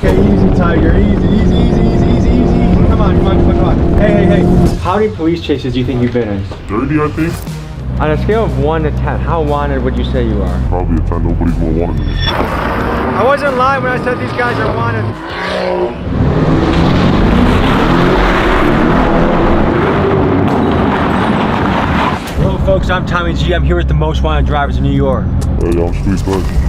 Okay, easy, Tiger. Easy, easy, easy, easy, easy, easy. Come on, come on, come on, come on. Hey, hey, hey. How many police chases do you think you've been in? 30, I think. On a scale of 1 to 10, how wanted would you say you are? Probably a 10. Nobody's more wanted than me. I wasn't lying when I said these guys are wanted. Hello folks, I'm Tommy G. I'm here with the most wanted drivers in New York. Hey, I'm Street Bud.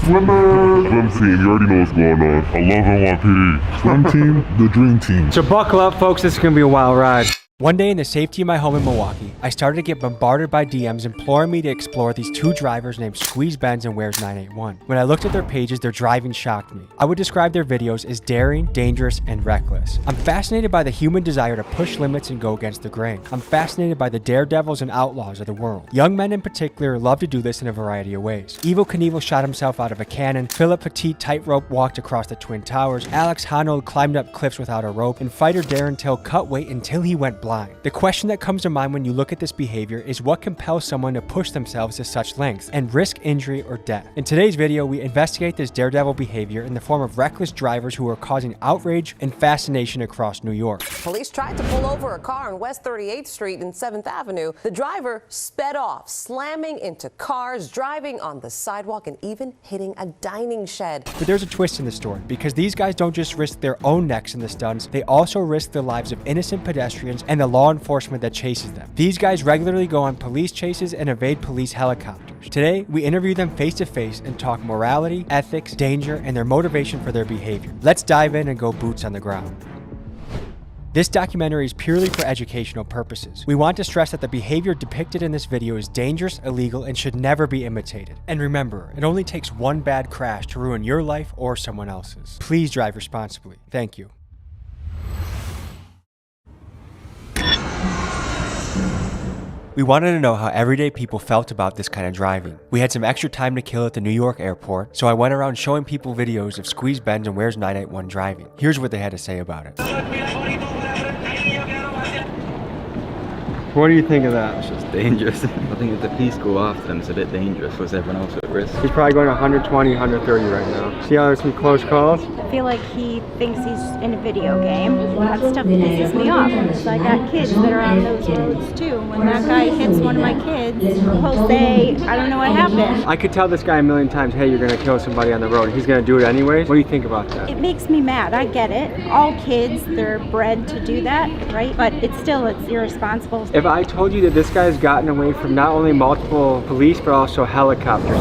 Swim team, you already know what's going on. I love NYPD. Swim team, the dream team. So buckle up folks, this is gonna be a wild ride. One day in the safety of my home in Milwaukee, I started to get bombarded by DMs imploring me to explore these two drivers named Squeeze Benz and Where's 981. When I looked at their pages, their driving shocked me. I would describe their videos as daring, dangerous, and reckless. I'm fascinated by the human desire to push limits and go against the grain. I'm fascinated by the daredevils and outlaws of the world. Young men in particular love to do this in a variety of ways. Evel Knievel shot himself out of a cannon, Philip Petit tightrope walked across the Twin Towers, Alex Honnold climbed up cliffs without a rope, and fighter Darren Till cut weight until he went blind. The question that comes to mind when you look at this behavior is what compels someone to push themselves to such lengths and risk injury or death. In today's video, we investigate this daredevil behavior in the form of reckless drivers who are causing outrage and fascination across New York. Police tried to pull over a car on West 38th Street and 7th Avenue. The driver sped off, slamming into cars, driving on the sidewalk, and even hitting a dining shed. But there's a twist in the story, because these guys don't just risk their own necks in the stunts, they also risk the lives of innocent pedestrians and the law enforcement that chases them. These guys regularly go on police chases and evade police helicopters. Today, we interview them face to face and talk morality, ethics, danger, and their motivation for their behavior. Let's dive in and go boots on the ground. This documentary is purely for educational purposes. We want to stress that the behavior depicted in this video is dangerous, illegal, and should never be imitated. And remember, it only takes one bad crash to ruin your life or someone else's. Please drive responsibly. Thank you. We wanted to know how everyday people felt about this kind of driving. We had some extra time to kill at the New York airport, so I went around showing people videos of Squeeze Benz and Where's 981 driving. Here's what they had to say about it. What do you think of that? It's just dangerous. I think if the police go after them, it's a bit dangerous. Was everyone else at risk? He's probably going 120, 130 right now. See how there's some close calls? I feel like he thinks he's in a video game. That stuff pisses me off. So I got kids that are on those roads too. When that guy hits one of my kids, he'll say, I don't know what happened. I could tell this guy a million times, hey, you're gonna kill somebody on the road. He's gonna do it anyways. What do you think about that? It makes me mad. I get it. All kids, they're bred to do that, right? But it's irresponsible. If I told you that this guy's gotten away from not only multiple police, but also helicopters.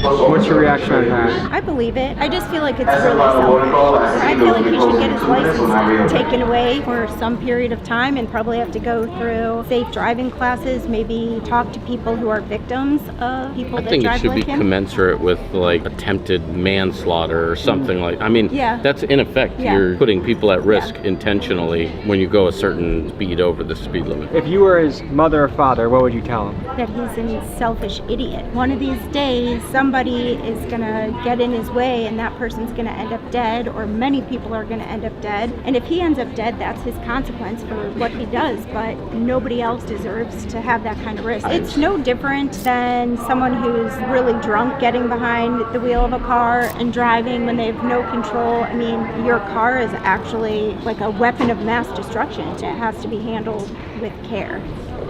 What's your reaction on that? I believe it. I just feel like it's really selfish. I feel like he should get his license taken away for some period of time and probably have to go through safe driving classes, maybe talk to people who are victims of people that drive like him. I think it should be commensurate with like attempted manslaughter or something like, I mean, that's in effect, you're putting people at risk intentionally when you go a certain speed over the speed limit. If you were his mother or father, what would you tell him? That he's a selfish idiot. One of these days, somebody is gonna get in his way and that person's gonna end up dead, or many people are gonna end up dead. And if he ends up dead, that's his consequence for what he does, but nobody else deserves to have that kind of risk. It's no different than someone who's really drunk getting behind the wheel of a car and driving when they have no control. I mean, your car is actually like a weapon of mass destruction. It has to be handled with care.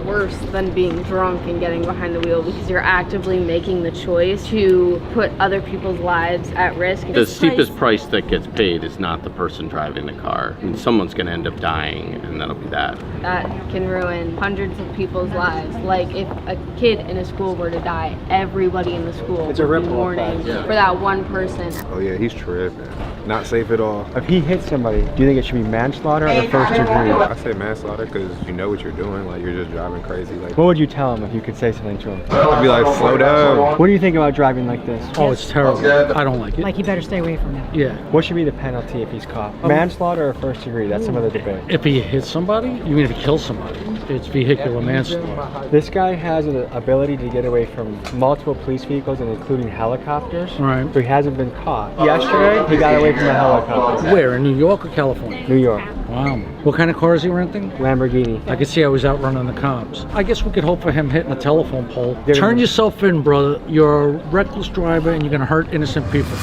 Worse than being drunk and getting behind the wheel, because you're actively making the choice to put other people's lives at risk. The steepest price that gets paid is not the person driving the car. I mean, someone's going to end up dying, and that'll be that. That can ruin hundreds of people's lives. Like if a kid in a school were to die, everybody in the school It's a would be ripple mourning effect. for that one person. Oh yeah, he's tripping. Not safe at all. If he hits somebody, do you think it should be manslaughter or first degree? I say manslaughter because you know what you're doing. Like you're just driving crazy. Like What would you tell him if you could say something to him? I'd be like, slow down. What do you think about driving like this? Oh, it's terrible. I don't like it. Like, you better stay away from it. Yeah. What should be the penalty if he's caught? Manslaughter or first degree? That's some other debate. If he hits somebody, you mean if he kills somebody? It's vehicular manslaughter. This guy has an ability to get away from multiple police vehicles and including helicopters. Right. So he hasn't been caught. Yesterday, he got away from a helicopter. Where, in New York or California? New York. Wow. What kind of car is he renting? Lamborghini. I can see how he's out running the cops. I guess we could hope for him hitting a telephone pole. Yeah. Turn yourself in, brother. You're a reckless driver and you're gonna hurt innocent people.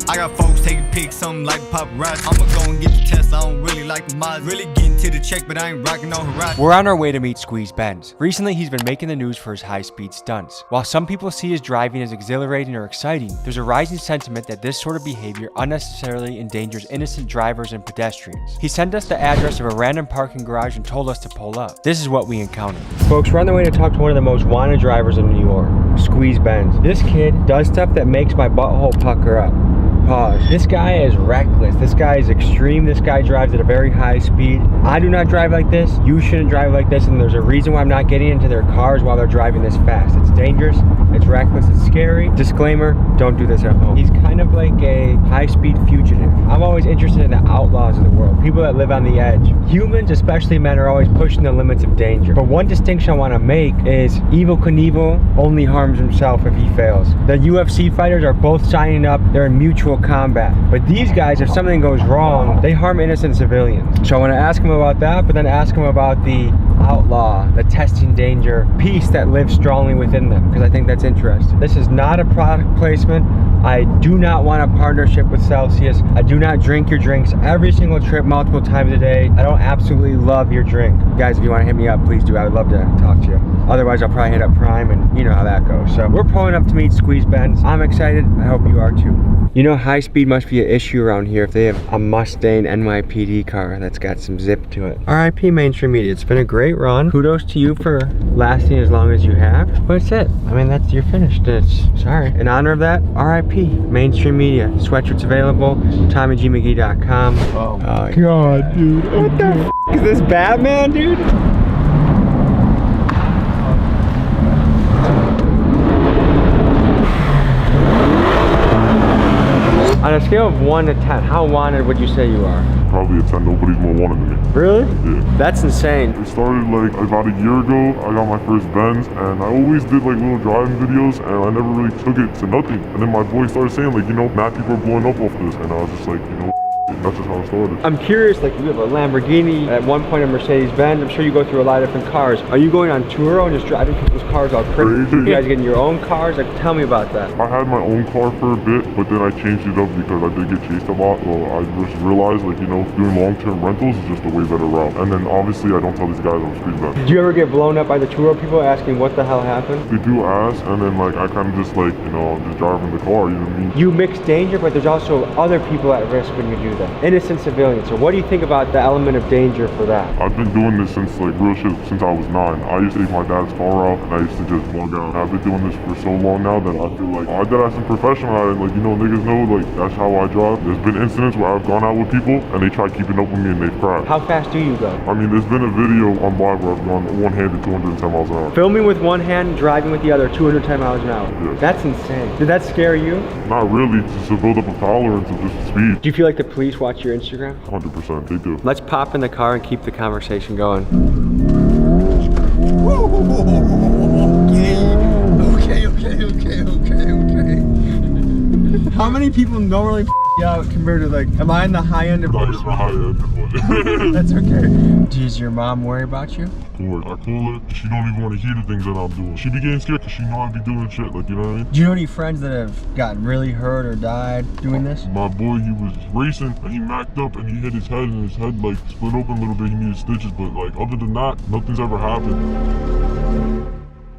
I got folks taking pics, something like paparazzi. I'ma go and get the test, I don't really like the mods. Really getting to the check, but I ain't rocking no Horizon. We're on our way to meet Squeeze Benz. Recently, he's been making the news for his high-speed stunts. While some people see his driving as exhilarating or exciting, there's a rising sentiment that this sort of behavior unnecessarily endangers innocent drivers and pedestrians. He sent us the address of a random parking garage and told us to pull up. This is what we encountered. Folks, we're on the way to talk to one of the most wanted drivers in New York, Squeeze Benz. This kid does stuff that makes my butthole pucker up. Pause. This guy is reckless. This guy is extreme. This guy drives at a very high speed. I do not drive like this. You shouldn't drive like this, and there's a reason why I'm not getting into their cars while they're driving this fast. It's dangerous. It's reckless. It's scary. Disclaimer, don't do this at home. He's kind of like a high-speed fugitive. I'm always interested in the outlaws of the world, people that live on the edge. Humans, especially men, are always pushing the limits of danger. But one distinction I want to make is Evel Knievel only harms himself if he fails. The UFC fighters are both signing up. They're in mutual combat. But these guys, if something goes wrong, they harm innocent civilians. So I want to ask him about that, but then ask him about the outlaw, the testing danger piece that lives strongly within them, because I think that's interesting. This is not a product placement. I do not want a partnership with Celsius. I do not drink your drinks every single trip multiple times a day. I don't absolutely love your drink. Guys, if you want to hit me up, please do. I would love to talk to you. Otherwise, I'll probably hit up Prime, and you know how that goes. So we're pulling up to meet Squeeze Benz. I'm excited. I hope you are too. You know, high speed must be an issue around here if they have a Mustang NYPD car that's got some zip to it. RIP Mainstream Media. It's been a great run. Kudos to you for lasting as long as you have. But that's it. I mean, you're finished. Sorry. In honor of that, RIP Mainstream Media. Sweatshirts available. TommyGMcGee.com. Oh my god, dude. What the f is this, Batman, dude? On a scale of 1 to 10, how wanted would you say you are? Probably a 10. Nobody's more wanted than me. Really? Yeah. That's insane. It started like about a year ago. I got my first Benz, and I always did like little driving videos, and I never really took it to nothing. And then my boy started saying like, you know, mad people are blowing up off this, and I was just like, you know, that's just how it started. I'm curious, like you have a Lamborghini, at one point a Mercedes-Benz. I'm sure you go through a lot of different cars. Are you going on Turo and just driving people's cars all crazy? You guys getting your own cars? Like, tell me about that. I had my own car for a bit, but then I changed it up because I did get chased a lot. So I just realized, like, you know, doing long-term rentals is just a way better route. And then obviously I don't tell these guys I'm Squeeze Benz. Did you ever get blown up by the Turo people asking what the hell happened? They do ask, and then like I kind of just like, you know, just driving the car, you know what I mean? You mix danger, but there's also other people at risk when you do that. Innocent civilians. So what do you think about the element of danger for that? I've been doing this since like real shit since I was 9. I used to take my dad's car out and I used to just bug out. I've been doing this for so long now that I feel like I did have some professional at it. Like, you know, niggas know like that's how I drive. There's been incidents where I've gone out with people and they try keeping up with me and they've crashed. How fast do you go? I mean, there's been a video on live where I've gone one-handed 210 miles an hour. Filming with one hand, driving with the other, 210 miles an hour. Yeah. That's insane. Did that scare you? Not really, just to build up a tolerance of just speed. Do you feel like the police watch your Instagram? 100%, they do. Let's pop in the car and keep the conversation going. Okay. How many people normally out compared to like, am I in the high end of That is my high end. That's okay. Does your mom worry about you? I call her, she don't even want to hear the things that I'm doing. She be getting scared because she know I be doing shit, like, you know what I mean? Do you know any friends that have gotten really hurt or died doing this? My boy, he was racing and he macked up and he hit his head and his head like split open a little bit. He needed stitches, but like other than that, nothing's ever happened.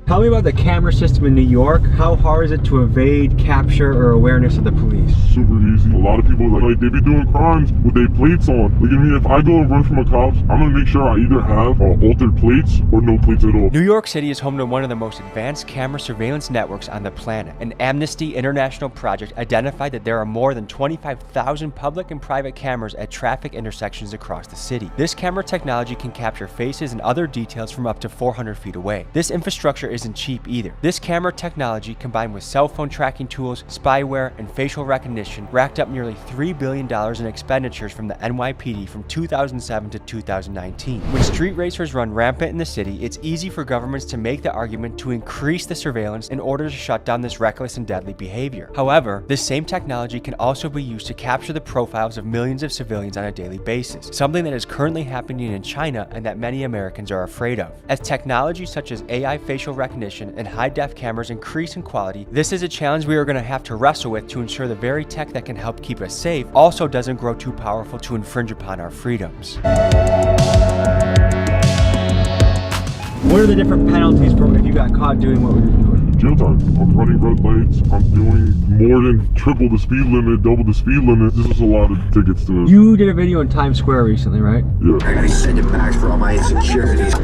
Tell me about the camera system in New York. How hard is it to evade capture or awareness of the police? Super easy. A lot of people, like they be doing crimes with their plates on. Like, I mean, if I go and run from a cop, I'm gonna make sure I either have altered plates or no plates at all. New York City is home to one of the most advanced camera surveillance networks on the planet. An Amnesty International project identified that there are more than 25,000 public and private cameras at traffic intersections across the city. This camera technology can capture faces and other details from up to 400 feet away. This infrastructure isn't cheap either. This camera technology, combined with cell phone tracking tools, spyware, and facial recognition, racked up nearly $3 billion in expenditures from the NYPD from 2007 to 2019. When street racers run rampant in the city, it's easy for governments to make the argument to increase the surveillance in order to shut down this reckless and deadly behavior. However, this same technology can also be used to capture the profiles of millions of civilians on a daily basis, something that is currently happening in China and that many Americans are afraid of. As technologies such as AI facial recognition and high-def cameras increase in quality, this is a challenge we are going to have to wrestle with to ensure the very tech that can help keep us safe also doesn't grow too powerful to infringe upon our freedoms. What are the different penalties for if you got caught doing what we were doing? Jail time. I'm running red lights. I'm doing more than triple the speed limit, double the speed limit. This is a lot of tickets to it. You did a video in Times Square recently, right? Yeah. I send it back for all my insecurities.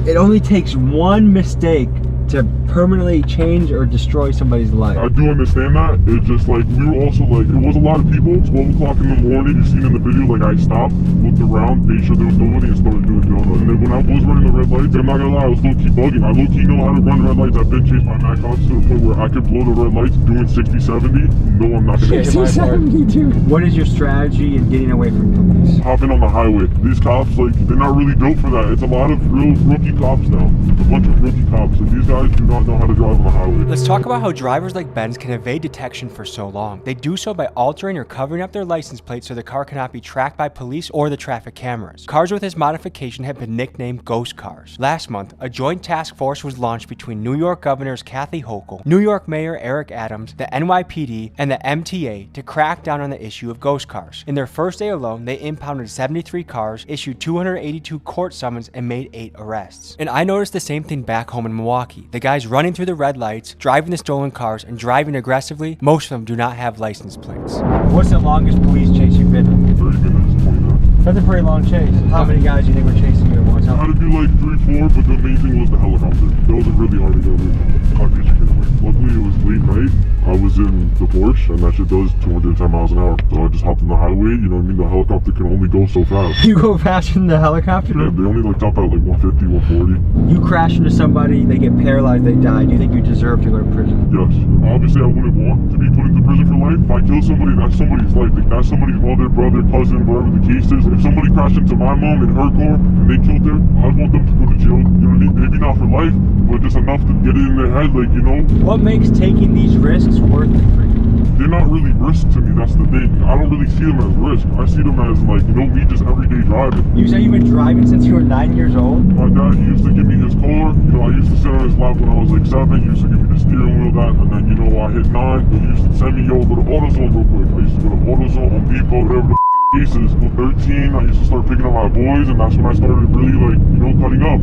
It only takes one mistake to permanently change or destroy somebody's life. I do understand that. It's just like, we were also like, it was a lot of people. 12 o'clock in the morning, you seen in the video, like I stopped, looked around, made sure there was nobody and started doing donuts. And then when I was running the red lights, I'm not gonna lie, I was low-key bugging. I low-key know how to run red lights. I've been chased by Mac cops to the point where I could blow the red lights doing 60, 70. No, I'm not gonna get my part. 60, 70, dude. What is your strategy in getting away from police? Hopping on the highway. These cops, like, they're not really built for that. It's a lot of real rookie cops now. It's a bunch of rookie cops. And these guys do not know how to drive on the highway. Let's talk about how drivers like Ben's can evade detection for so long. They do so by altering or covering up their license plates so the car cannot be tracked by police or the traffic cameras. Cars with this modification have been nicknamed ghost cars. Last month, a joint task force was launched between New York Governors Kathy Hochul, New York Mayor Eric Adams, the NYPD, and the MTA to crack down on the issue of ghost cars. In their first day alone, they impounded 73 cars, issued 282 court summons, and made 8 arrests. And I noticed the same thing back home in Milwaukee. The guys running through the red lights, driving the stolen cars, and driving aggressively, most of them do not have license plates. What's the longest police chase you've been in? 30 minutes, 20 minutes. That's a pretty long chase. How many guys do you think were chasing you at once? I had to do like 3, 4, but the main thing was the helicopter. That was really hard to get away from. Can't get you away. Luckily, it was late night. I was in the Porsche, and that shit does 210 miles an hour. So I just hopped in the highway. You know what I mean? The helicopter can only go so fast. You go faster than the helicopter? Yeah, they only like top out like 150, 140. You crash into somebody, they get paralyzed, they die. Do you think you deserve to go to prison? Yes. Obviously, I wouldn't want to be put into prison for life. If I kill somebody, that's somebody's life. Like, that's somebody's mother, brother, cousin, whatever the case is. If somebody crashed into my mom in her car and they killed her, I'd want them to go to jail. You know what I mean? Maybe not for life, but just enough to get it in their head, like, you know? What makes taking these risks worth it for you? They're not really risks to me, that's the thing. I don't really see them as risk. I see them as, like, you know, me just everyday driving. You say you've been driving since you were 9 years old? My dad used to give me his car. You know, I used to sit on his lap when I was like 7. He used to give me the steering wheel, that, and then, you know, I hit 9. He used to send me, yo, go to AutoZone real quick. I used to go to AutoZone, Home Depot, whatever the cases. Go 13, I used to start picking up my boys, and that's when I started really, like, you know, cutting up.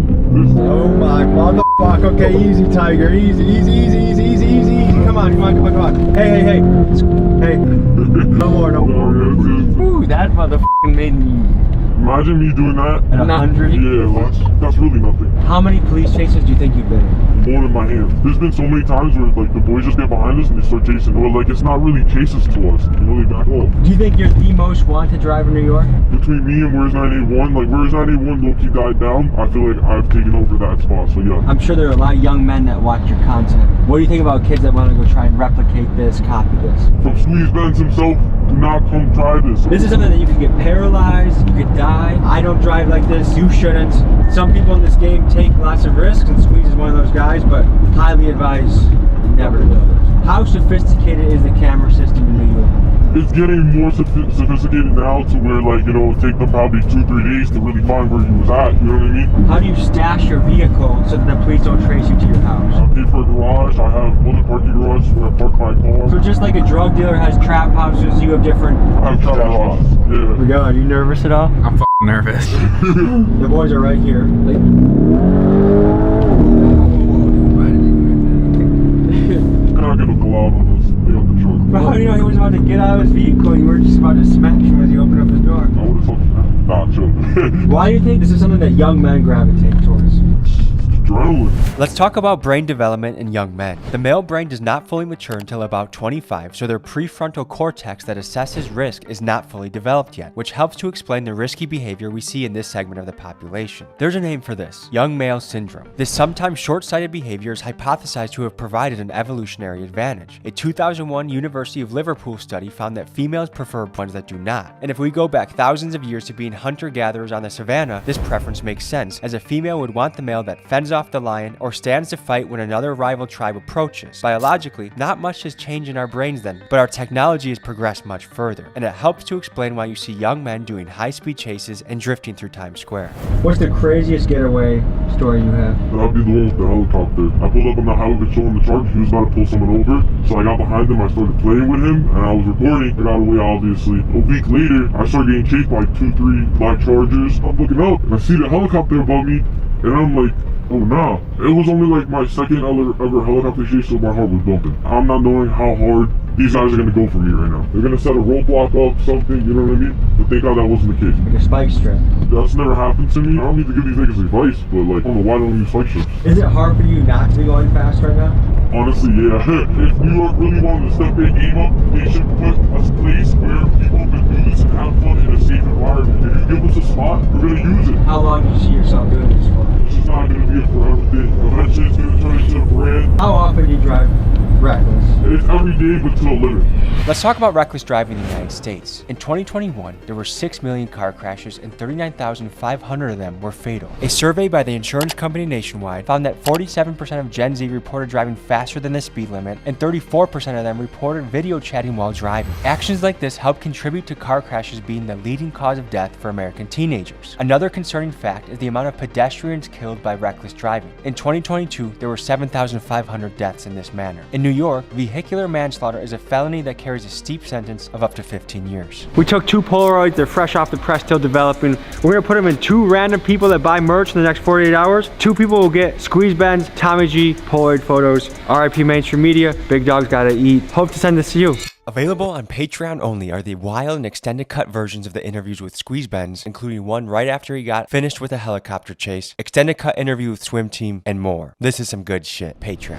Oh my motherfucker. Okay, easy, Tiger. Easy, easy, easy, easy, easy, easy, easy. Come on, come on, come on, come on. Hey, hey, hey. Hey. No more, no more. Ooh, that motherfucking made me... Imagine me doing that. At 100? Yeah, that's really nothing. How many police chases do you think you've been in? More in my hands. There's been so many times where, like, the boys just get behind us and they start chasing. Or, like, it's not really chases to us. You know, they back off. Do you think you're the most wanted driver in New York? Between me and Where's 981, like, Where's 981 low-key died down, I feel like I've taken over that spot, so yeah. I'm sure there are a lot of young men that watch your content. What do you think about kids that want to go try and replicate this, copy this? From Squeeze Benz himself, do not come try this. This is something that you could get paralyzed, you could die. I don't drive like this, you shouldn't. Some people in this game take lots of risks, and Squeeze is one of those guys, but highly advise never to do this. How sophisticated is the camera system in New York? It's getting more sophisticated now to where, like, you know, it take them probably 2-3 days to really find where you was at, you know what I mean? How do you stash your vehicle so that the police don't trace you to your house? I pay for a garage, I have other parking garages where I park my car. So just like a drug dealer has trap houses, you have different... I have trap houses, yeah. We go, are you nervous at all? I'm f***ing nervous. The boys are right here. I'm not gonna go out on this. They got the truck. But how do you know he was about to get out of his vehicle and you were just about to smash him as he opened up his door? I would've told you that. Nah, chill. Why do you think this is something that young men gravitate towards? adrenaline. Let's talk about brain development in young men. The male brain does not fully mature until about 25, so their prefrontal cortex that assesses risk is not fully developed yet, which helps to explain the risky behavior we see in this segment of the population. There's a name for this: young male syndrome. This sometimes short-sighted behavior is hypothesized to have provided an evolutionary advantage. A 2001 University of Liverpool study found that females prefer ones that do not. And if we go back thousands of years to being hunter-gatherers on the savannah, this preference makes sense, as a female would want the male that fends off the lion or stands to fight when another rival tribe approaches. Biologically, not much has changed in our brains then, but our technology has progressed much further, and it helps to explain why you see young men doing high-speed chases and drifting through Times Square. What's the craziest getaway story you have? That'd be the one with the helicopter. I pulled up on the highway showing the charge. He was about to pull someone over, so I got behind him. I started playing with him, and I was recording. I got away, obviously. A week later, I started getting chased by 2-3 black Chargers. I'm looking up, and I see the helicopter above me, and I'm like, oh nah. It was only like my second ever helicopter chase, so my heart was bumping. I'm not knowing how hard these guys are gonna go for me right now. They're gonna set a roadblock up, something, you know what I mean? But thank God that wasn't the case. Like a spike strip. That's never happened to me. I don't need to give these niggas advice, but like, I don't know why they don't use spike strips. Is it hard for you not to be going fast right now? Honestly, yeah. If New York really wanted to step their game up, they should put a place where people can do this and have fun in a safe environment. If you give us a spot, we're gonna use it. How long do you see yourself doing this for? It's not gonna be a forever thing. Eventually it's gonna turn into a brand. How often do you drive reckless? It's every day, but to a limit. Let's talk about reckless driving in the United States. In 2021, there were 6 million car crashes and 39,500 of them were fatal. A survey by the insurance company Nationwide found that 47% of Gen Z reported driving faster than the speed limit, and 34% of them reported video chatting while driving. Actions like this help contribute to car crashes being the leading cause of death for American teenagers. Another concerning fact is the amount of pedestrians killed by reckless driving. In 2022, there were 7,500 deaths in this manner. In New York, vehicular manslaughter is a felony that carries a steep sentence of up to 15 years. We took 2 Polaroids, they're fresh off the press, still developing. We're gonna put them in 2 random people that buy merch in the next 48 hours. 2 people will get Squeeze Benz, Tommy G, Polaroid photos. RIP Mainstream Media, Big Dog's Gotta Eat. Hope to send this to you. Available on Patreon only are the wild and extended cut versions of the interviews with Squeeze Benz, including one right after he got finished with a helicopter chase, extended cut interview with Swim Team, and more. This is some good shit. Patreon.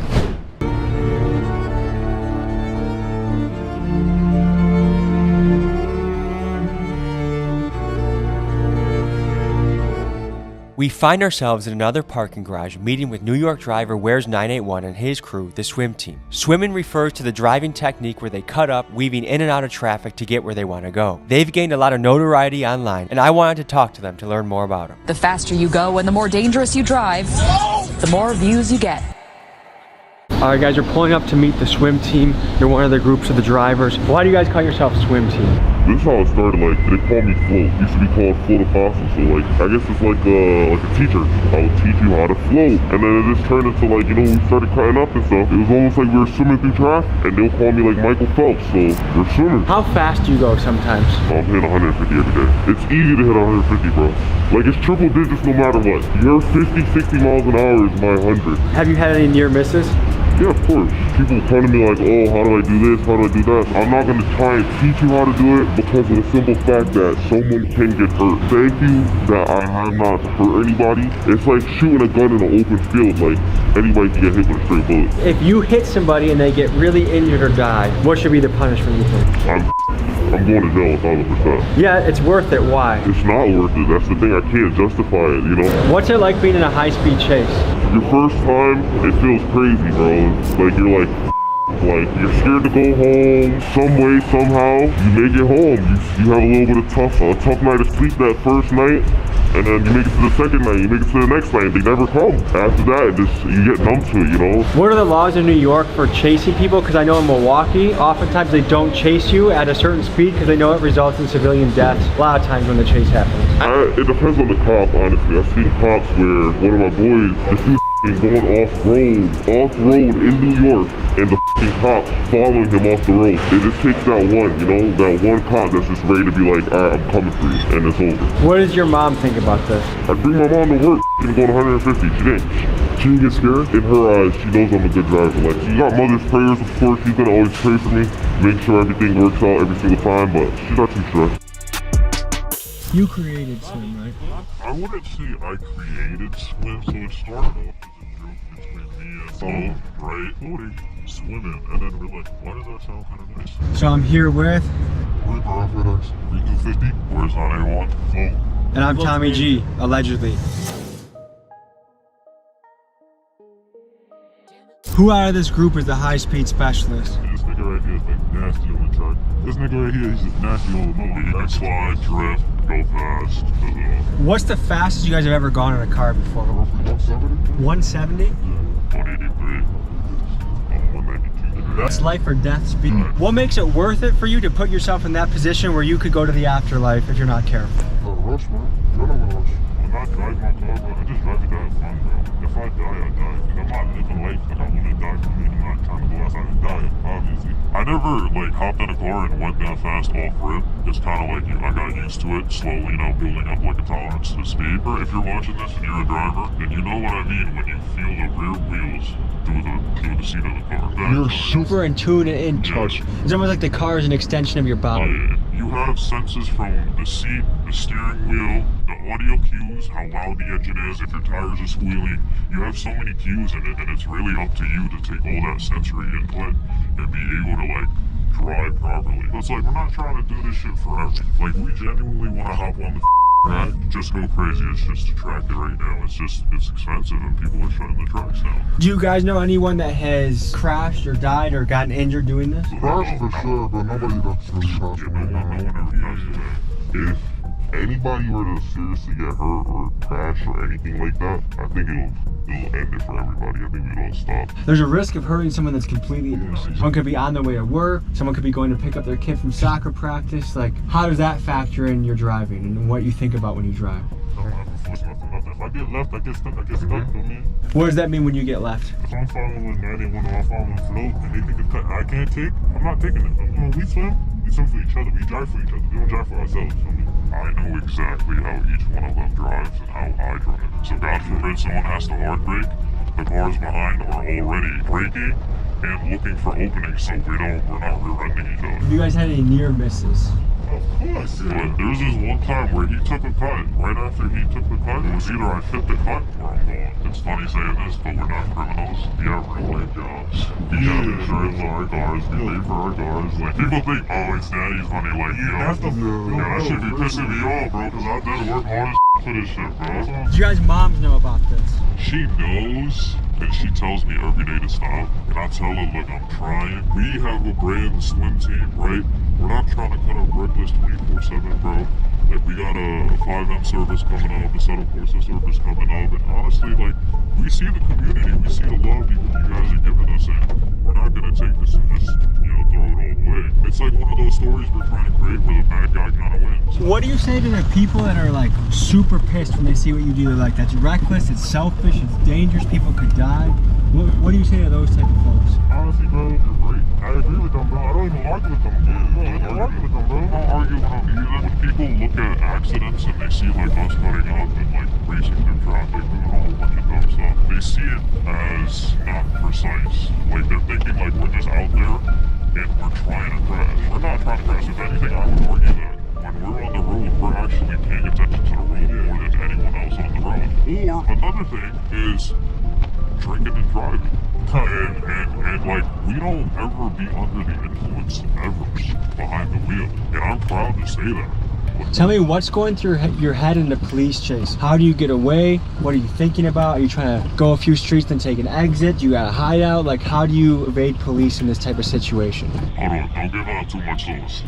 We find ourselves in another parking garage meeting with New York driver Where's 981 and his crew, the Swim Team. Swimming refers to the driving technique where they cut up, weaving in and out of traffic to get where they want to go. They've gained a lot of notoriety online, and I wanted to talk to them to learn more about them. The faster you go and the more dangerous you drive, the more views you get. Alright guys, we're pulling up to meet the Swim Team. You're one of the groups of the drivers. Why do you guys call yourself Swim Team? This is how it started. Like, they call me Float. It used to be called Float Apostle. So like, I guess it's like a teacher. I would teach you how to float. And then it just turned into like, you know, we started cutting up and stuff. It was almost like we were swimming through traffic, and they'll call me like Michael Phelps. So we're swimming. How fast do you go sometimes? I'm hitting 150 every day. It's easy to hit 150, bro. Like, it's triple digits no matter what. Your 50, 60 miles an hour is my 100. Have you had any near misses? Yeah, of course. People come to me like, oh, how do I do this? How do I do that? I'm not going to try and teach you how to do it because of the simple fact that someone can get hurt. Thank you that I have not hurt anybody. It's like shooting a gun in an open field. Like, anybody can get hit with a straight bullet. If you hit somebody and they get really injured or die, what should be the punishment you think? I'm going to jail 1,000%. Yeah, it's worth it. Why? It's not worth it. That's the thing. I can't justify it, you know? What's it like being in a high-speed chase? Your first time, it feels crazy, bro. It's like you're like you're scared to go home some way, somehow. You make it home. You have a little bit of a tough night of sleep that first night. And then you make it to the second night, you make it to the next night, they never come. After that, you get numb to it, you know? What are the laws in New York for chasing people? Because I know in Milwaukee, oftentimes they don't chase you at a certain speed because they know it results in civilian deaths a lot of times when the chase happens. It depends on the cop, honestly. I've seen cops where one of my boys, this dude is going off-road in New York, and the cops following him off the road. It just takes that one, you know, that one cop that's just ready to be like, alright, I'm coming for you, and it's over. What does your mom think about this? I bring my mom to work, she's going 150, she didn't get scared. In her eyes, she knows I'm a good driver. Like, she got mother's prayers, of course, she's gonna always pray for me, make sure everything works out every single time, but she's not too stressed. You created swim, right? I wouldn't say I created swim, so it started off as a joke between me and Tom, right? Floating, swimming, and then we're like, why does that sound kind of nice? So I'm here with... We're FedEx 3250, where's 981? Oh. And I'm Tommy G, allegedly. Who out of this group is the high-speed specialist? This nigga right here is like nasty on the track. This nigga right here, he's just nasty on the motor. He can slide, drift, go fast. What's the fastest you guys have ever gone in a car before? 170? 170? Yeah, 183. 192. That's life or death speed. What makes it worth it for you to put yourself in that position where you could go to the afterlife if you're not careful? Rush, man. You're not gonna rush. When I drive my car, bro, I just drive it to have fun, bro. If I die, I die. I'm not living life like I want to die for me. I'm not trying to go outside and die, obviously. I never, like, hopped in a car and went that fast off rip. It's kind of like, I got used to it, slowly, you know, building up, like, a tolerance to speed. If you're watching this and you're a driver, then you know what I mean when you feel the rear wheels through the seat of the car. You're super in tune and in touch. It's almost like the car is an extension of your body. You have senses from the seat, the steering wheel, the audio cues, how loud the engine is, if your tires are squealing. You have so many cues in it, and it's really up to you to take all that sensory input and be able to, like, drive properly. It's like, we're not trying to do this shit forever. Like, we genuinely want to hop on the track, just go crazy. It's just a track right now. It's expensive, and people are shutting the tracks down. Do you guys know anyone that has crashed or died or gotten injured doing this? Crashed for sure, but nobody that's really crashed. No one ever crashed to that. If anybody were to seriously get hurt or crash or anything like that, I think it'll end it for everybody. I think we'd all stop. There's a risk of hurting someone that's completely innocent. Someone could be on their way to work. Someone could be going to pick up their kid from soccer practice. Like, how does that factor in your driving and what you think about when you drive? I don't have to force nothing. If I get left, I get stuck. Man. What does that mean when you get left? If I'm following 981 or I'm following float and they think it's cut, I can't take, I'm not taking it. When we swim for each other. We drive for each other. We don't drive for ourselves. I know exactly how each one of them drives and how I drive. So God forbid someone has to hard brake, the cars behind are already braking and looking for openings so we're not rear-ending each other. Have you guys had any near misses? Of course, yeah. But there was this one time where he took a cut. Right after he took the cut, it was either I fit the cut or I'm gone. It's funny saying this, but we're not criminals. We have real jobs. We have insurance on our cars. We pay for our cars. Like, people think, oh, it's daddy's money. Like, that should be pissing me off, bro, because I did work hard as for this shit, bro. Do you guys' moms know about this? She knows, and she tells me every day to stop. And I tell her, look, I'm trying. We have a brand swim team, right? We're not trying to cut up reckless 24/7, bro. Like, we got a 5M service coming up, a Settle Corsa service coming up, and honestly, like, we see the community, we see the love you guys are giving us, and we're not gonna take this and just, throw it all away. It's like one of those stories we're trying to create where the bad guy kind of wins. What do you say to the people that are, like, super pissed when they see what you do? They're like, that's reckless, it's selfish, it's dangerous, people could die. What do you say to those type of folks? Honestly, bro, you're right. I agree with them, bro. I don't even argue with them. I don't argue with them, bro. I don't argue with them either. When people look at accidents and they see, like, us cutting up and, like, racing through traffic, doing a whole bunch of dumb stuff, they see it as not precise. Like, they're thinking, like, we're just out there and we're trying to crash. We're not trying to crash. If anything, I would argue that when we're on the road, we're actually paying attention to the road more than anyone else on the road. Or another thing is drinking and driving. And like, we don't ever be under the influence ever behind the wheel. And I'm proud to say that. Tell me what's going through your head in the police chase. How do you get away? What are you thinking about? Are you trying to go a few streets and take an exit? You got a hideout? Like, how do you evade police in this type of situation? Hold on, don't give out too much sauce.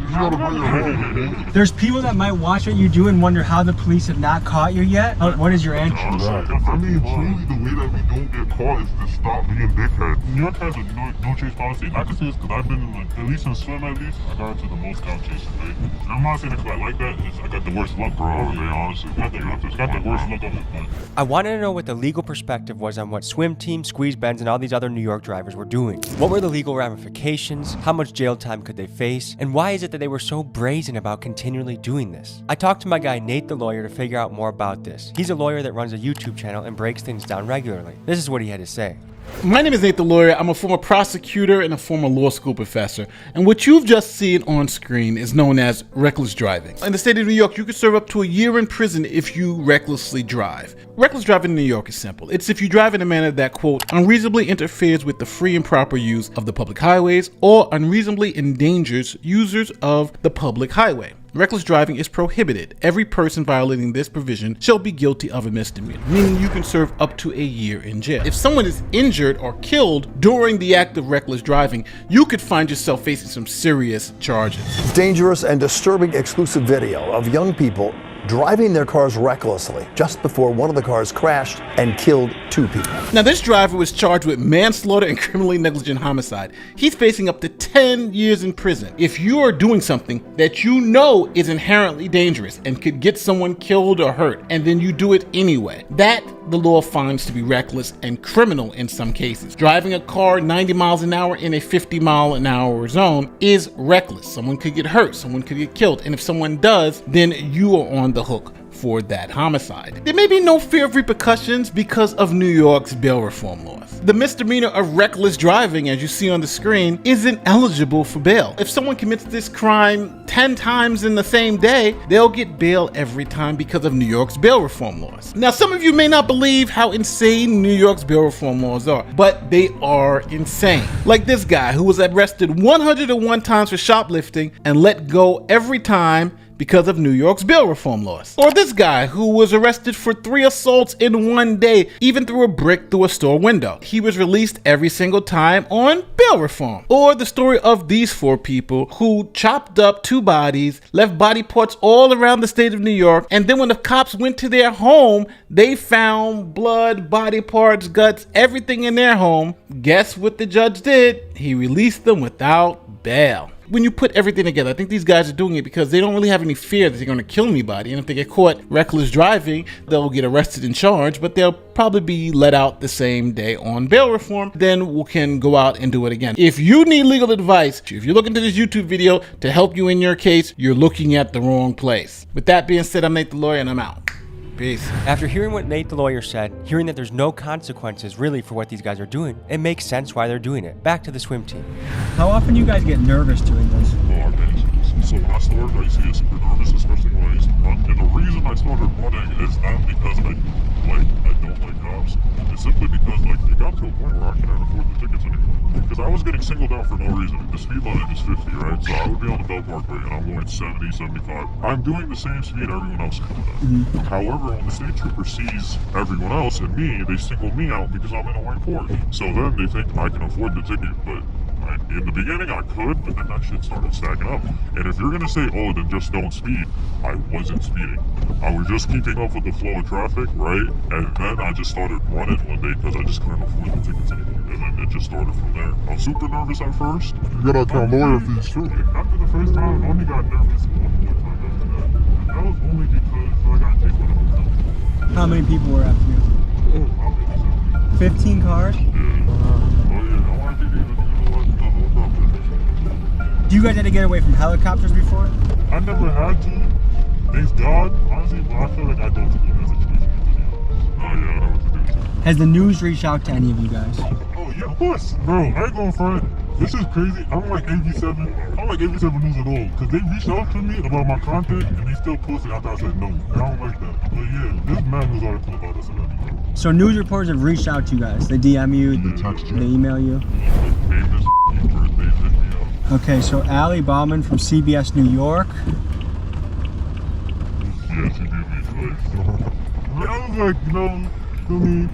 There's people that might watch what you do and wonder how the police have not caught you yet. What is your answer? I mean, truly, the way that we don't get caught is to stop being dickheads. New York has a no chase policy. I can say this because I've been in, like, at least in swim, at least, I got into the most out chases, right? And I'm not saying it because I like that. I got the worst luck, bro. I would say, honestly. I got the worst luck on it. I wanted to know what the legal perspective was on what Swim Team, Squeeze Benz, and all these other New York drivers were doing. What were the legal ramifications? How much jail time could they face? And why is it that they were so brazen about continually doing this? I talked to my guy Nate the lawyer to figure out more about this. He's a lawyer that runs a YouTube channel and breaks things down regularly. This is what he had to say. My name is Nate the Lawyer. I'm a former prosecutor and a former law school professor. And what you've just seen on screen is known as reckless driving. In the state of New York, you could serve up to a year in prison if you recklessly drive. Reckless driving in New York is simple. It's if you drive in a manner that, quote, unreasonably interferes with the free and proper use of the public highways or unreasonably endangers users of the public highway. Reckless driving is prohibited. Every person violating this provision shall be guilty of a misdemeanor, meaning you can serve up to a year in jail. If someone is injured or killed during the act of reckless driving, you could find yourself facing some serious charges. Dangerous and disturbing exclusive video of young people driving their cars recklessly just before one of the cars crashed and killed 2 people. Now, this driver was charged with manslaughter and criminally negligent homicide. He's facing up to 10 years in prison. If you are doing something that you know is inherently dangerous and could get someone killed or hurt, and then you do it anyway, that the law finds to be reckless and criminal in some cases. Driving a car 90 miles an hour in a 50-mile-an-hour zone is reckless. Someone could get hurt, someone could get killed, and if someone does, then you are on the hook for that homicide. There may be no fear of repercussions because of New York's bail reform laws. The misdemeanor of reckless driving, as you see on the screen, isn't eligible for bail. If someone commits this crime 10 times in the same day, they'll get bail every time because of New York's bail reform laws. Now, some of you may not believe how insane New York's bail reform laws are, but they are insane. Like this guy who was arrested 101 times for shoplifting and let go every time because of New York's bail reform laws. Or this guy who was arrested for 3 assaults in one day, even threw a brick through a store window. He was released every single time on bail reform. Or the story of these 4 people who chopped up 2 bodies, left body parts all around the state of New York, and then when the cops went to their home, they found blood, body parts, guts, everything in their home. Guess what the judge did? He released them without bail. When you put everything together, I think these guys are doing it because they don't really have any fear that they're going to kill anybody. And if they get caught reckless driving, they'll get arrested and charged, but they'll probably be let out the same day on bail reform. Then we can go out and do it again. If you need legal advice, if you're looking to this YouTube video to help you in your case, you're looking at the wrong place. With that being said, I'm Nate the Lawyer and I'm out. Peace. After hearing what Nate the Lawyer said, hearing that there's no consequences really for what these guys are doing, it makes sense why they're doing it. Back to the swim team. How often do you guys get nervous doing this? So when I started, I used to get super nervous, especially when I used to run. And the reason I started running is not because I don't like cops. It's simply because it got to a point where I can't afford the tickets anymore. Because I was getting singled out for no reason. The speed limit is 50, right? So I would be on the Bell Parkway and I'm going 70, 75. I'm doing the same speed everyone else is doing. However, when the state trooper sees everyone else and me, they single me out because I'm in a white Porsche. So then they think I can afford the ticket, but in the beginning I could, but then that shit started stacking up. And if you're gonna say, oh, then just don't speed, I wasn't speeding. I was just keeping up with the flow of traffic, right? And then I just started running one day because I just couldn't afford the tickets anymore. And then it just started from there. I was super nervous at first. You gotta count lawyer fees too. After the first time, I only got nervous one more time after that. And that was only because I got chased by the hotel. How many people were after you? 15 cars? You guys had to get away from helicopters before? I never had to. Thanks God, honestly, but I feel like I don't do that situation. Oh yeah, I know what to do. Has the news reached out to any of you guys? Oh yeah, of course. Bro, I ain't going front. This is crazy. I'm like AB7. I'm like AB7 News at all. Because they reached out to me about my content and they still posted after I said no. And I don't like that. But yeah, there's mad news article about us already. So news reporters have reached out to you guys. They DM you, they text you, they email you. Famous birthdays hit me up. Okay, so Ali Bauman from CBS New York. Yeah, she did me twice. I was like, no, to me.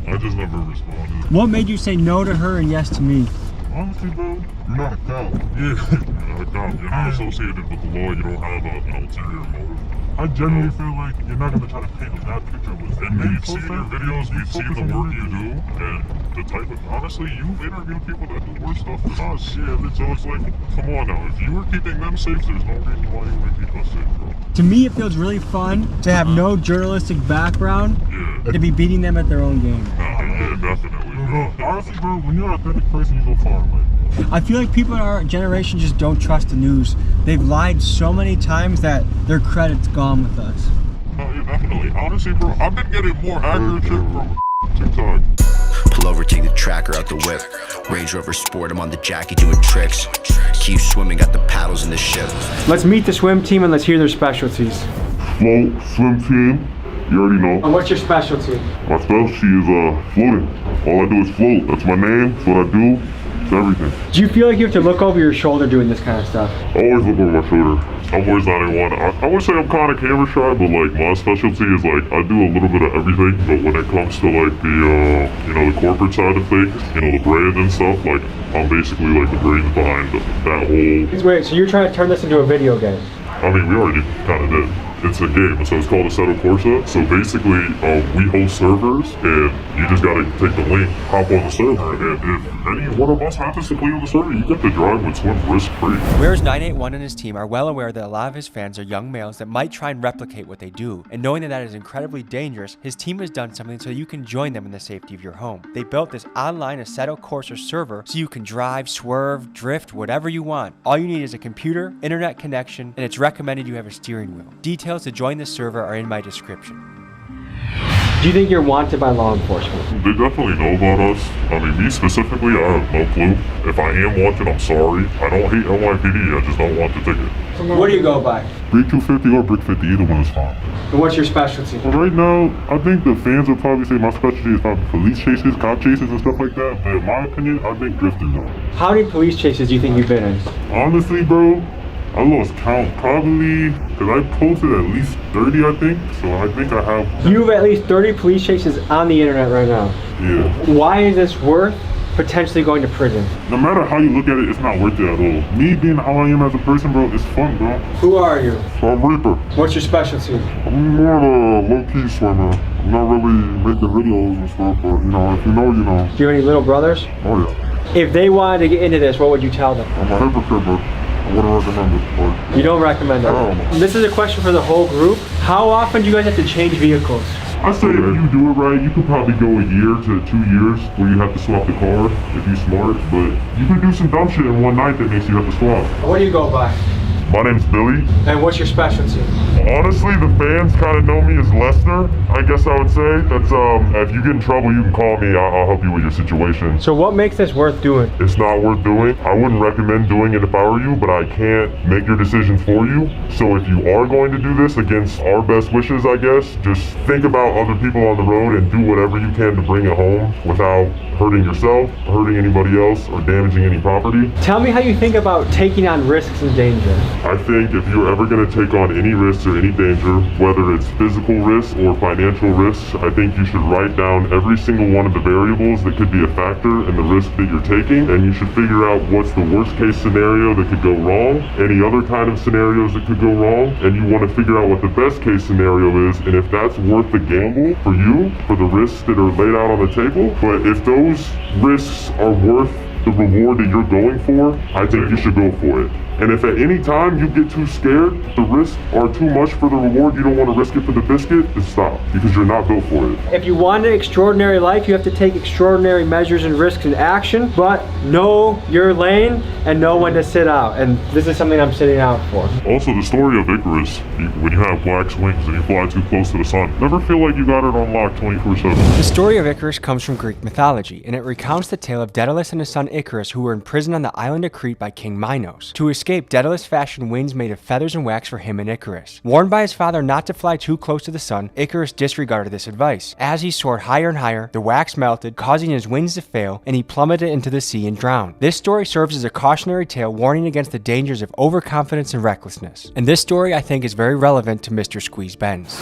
I just never responded. What made you say no to her and yes to me? Honestly, bro, you're not a cop. Yeah, you're not a cop. You're not associated with the law. You don't have an ulterior motive. I genuinely feel like you're not going to try to paint a bad picture of us. And we've seen your videos, we've seen the work you do, and the type of, honestly, you've interviewed people that do worse stuff than us. Yeah, so it's like, come on now, if you were keeping them safe, there's no reason why you wouldn't keep us safe, bro. To me, it feels really fun to have no journalistic background to be beating them at their own game. Yeah, definitely. Bro, honestly, bro, when you're an authentic person, you go far, man. I feel like people in our generation just don't trust the news. They've lied so many times that their credit's gone with us. Yeah, definitely. Honestly, bro, I've been getting more accurate shit from TikTok. Pull over, take the tracker out the whip. Range Rover Sport, I'm on the Jackie doing tricks. Keep swimming, got the paddles in the ship. Let's meet the swim team and let's hear their specialties. Float, swim team. You already know. And what's your specialty? My specialty is floating. All I do is float. That's my name. That's what I do. It's everything. Do you feel like you have to look over your shoulder doing this kind of stuff? I always look over my shoulder. I'm always 981. I would say I'm kind of camera shy, but like my specialty is like I do a little bit of everything. But when it comes to like the the corporate side of things, the brand and stuff, like I'm basically like the brains behind that whole. Wait, so you're trying to turn this into a video game? I mean, we already kind of did. It's a game, so it's called Assetto Corsa. So basically, we host servers, and you just gotta take the link, hop on the server, and if any one of us happens to play on the server, you get to drive with Swim risk-free. Whereas 981 and his team are well aware that a lot of his fans are young males that might try and replicate what they do, and knowing that that is incredibly dangerous, his team has done something so you can join them in the safety of your home. They built this online Assetto Corsa server so you can drive, swerve, drift, whatever you want. All you need is a computer, internet connection, and it's recommended you have a steering wheel. Details to join the server are in my description. Do you think you're wanted by law enforcement? They definitely know about us. I mean, me specifically, I have no clue. If I am wanted, I'm sorry. I don't hate NYPD, I just don't want the ticket. What do you go by? Brick 250 or Brick 50, either one is fine. And what's your specialty? Well, right now, I think the fans would probably say my specialty is probably police chases, cop chases, and stuff like that. But in my opinion, I think drifting though. How many police chases do you think you've been in? Honestly, bro, I lost count probably, because I posted at least 30, I think. So I think I have. You have at least 30 police chases on the internet right now. Yeah. Why is this worth potentially going to prison? No matter how you look at it, it's not worth it at all. Me being how I am as a person, bro, it's fun, bro. Who are you? So I'm Reaper. What's your specialty? I'm more of a low-key swimmer. I'm not really making videos and stuff, but if you know, you know. Do you have any little brothers? Oh yeah. If they wanted to get into this, what would you tell them? I'm a hypocrite, but I wouldn't recommend it. But you don't recommend it? No. This is a question for the whole group. How often do you guys have to change vehicles? I say if you do it right, you could probably go a year to 2 years where you have to swap the car if you're smart, but you could do some dumb shit in one night that makes you have to swap. What do you go by? My name's Billy. And what's your specialty? Honestly, the fans kind of know me as Lester, I guess I would say. That's if you get in trouble, you can call me. I'll help you with your situation. So what makes this worth doing? It's not worth doing. I wouldn't recommend doing it if I were you, but I can't make your decisions for you. So if you are going to do this against our best wishes, I guess, just think about other people on the road and do whatever you can to bring it home without hurting yourself, hurting anybody else, or damaging any property. Tell me how you think about taking on risks and danger. I think if you're ever going to take on any risks or any danger, whether it's physical risks or financial risks, I think you should write down every single one of the variables that could be a factor in the risk that you're taking, and you should figure out what's the worst case scenario that could go wrong, any other kind of scenarios that could go wrong, and you want to figure out what the best case scenario is, and if that's worth the gamble for you, for the risks that are laid out on the table. But if those risks are worth the reward that you're going for, I think you should go for it. And if at any time you get too scared, the risks are too much for the reward, you don't want to risk it for the biscuit, then stop, because you're not built for it. If you want an extraordinary life, you have to take extraordinary measures and risks in action, but know your lane and know when to sit out. And this is something I'm sitting out for. Also, the story of Icarus, when you have black wings and you fly too close to the sun, never feel like you got it on lock 24/7. The story of Icarus comes from Greek mythology, and it recounts the tale of Daedalus and his son Icarus, who were imprisoned on the island of Crete by King Minos. To escape, Daedalus fashioned wings made of feathers and wax for him and Icarus. Warned by his father not to fly too close to the sun, Icarus disregarded this advice. As he soared higher and higher, the wax melted, causing his wings to fail, and he plummeted into the sea and drowned. This story serves as a cautionary tale warning against the dangers of overconfidence and recklessness. And this story, I think, is very relevant to Mr. Squeeze Benz.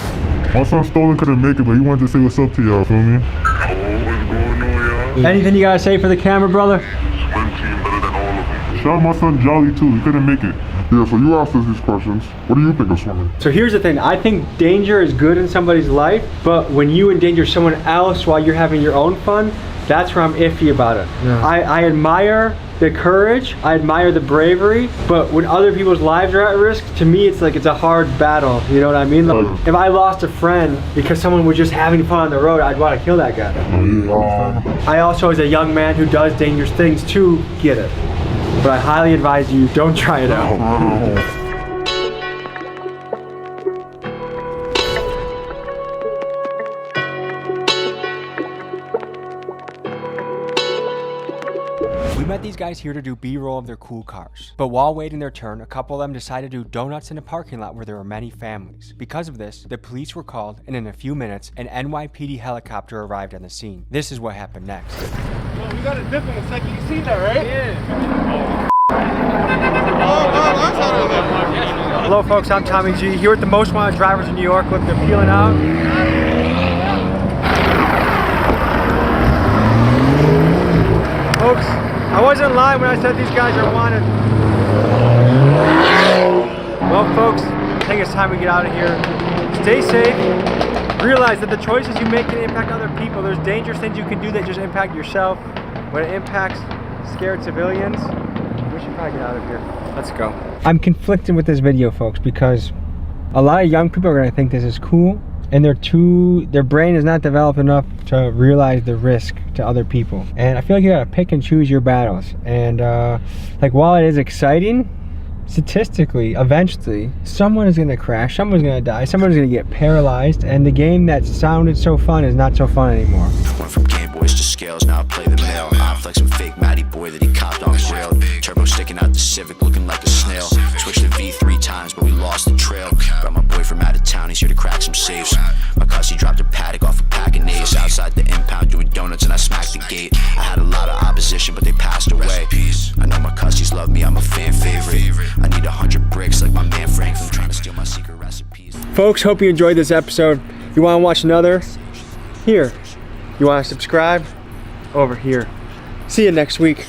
My son Stolen couldn't make it, but he wanted to say what's up to y'all, feel me? What's going on, y'all? Anything you gotta say for the camera, brother? Swim team better than all of them. Shout out my son Jolly too, he couldn't make it. Yeah, so you asked us these questions. What do you think of swimming? So here's the thing, I think danger is good in somebody's life, but when you endanger someone else while you're having your own fun, that's where I'm iffy about it. Yeah. I admire the courage, I admire the bravery, but when other people's lives are at risk, to me it's like it's a hard battle, you know what I mean? Like, if I lost a friend because someone was just having fun on the road, I'd want to kill that guy. I also, as a young man who does dangerous things too, get it. But I highly advise you, don't try it out. We met these guys here to do B-roll of their cool cars. But while waiting their turn, a couple of them decided to do donuts in a parking lot where there were many families. Because of this, the police were called, and in a few minutes, an NYPD helicopter arrived on the scene. This is what happened next. Well, we got a dip in a second. You seen that, right? Yeah. Hello folks, I'm Tommy G, here with the most wanted drivers in New York, looking at peeling out. Folks, I wasn't lying when I said these guys are wanted. Well folks, I think it's time we get out of here. Stay safe. Realize that the choices you make can impact other people. There's dangerous things you can do that just impact yourself. When it impacts scared civilians, we should probably get out of here. Let's go. I'm conflicted with this video, folks, because a lot of young people are gonna think this is cool, and their brain is not developed enough to realize the risk to other people. And I feel like you gotta pick and choose your battles. And like, while it is exciting, statistically, eventually, someone is gonna crash, someone's gonna die, someone's gonna get paralyzed, and the game that sounded so fun is not so fun anymore. Went from Game Boys to scales, now I play the mail. I'm flexing fake Matty boy that he copped on grill. Turbo sticking out the Civic, looking like a snail. Switched to V3 times, but we lost the trail. Brought my boy from out of town, he's here to crack some safes. My cussy dropped a paddock off a pack of Ace. Outside the impound doing donuts and I smacked the gate. I had a lot of opposition, but they passed away. I know my cussies love me, I'm a fan favorite. I need 100 bricks like my man Frank from trying to steal my secret recipes. Folks, hope you enjoyed this episode. You wanna watch another? Here. You wanna subscribe? Over here. See you next week.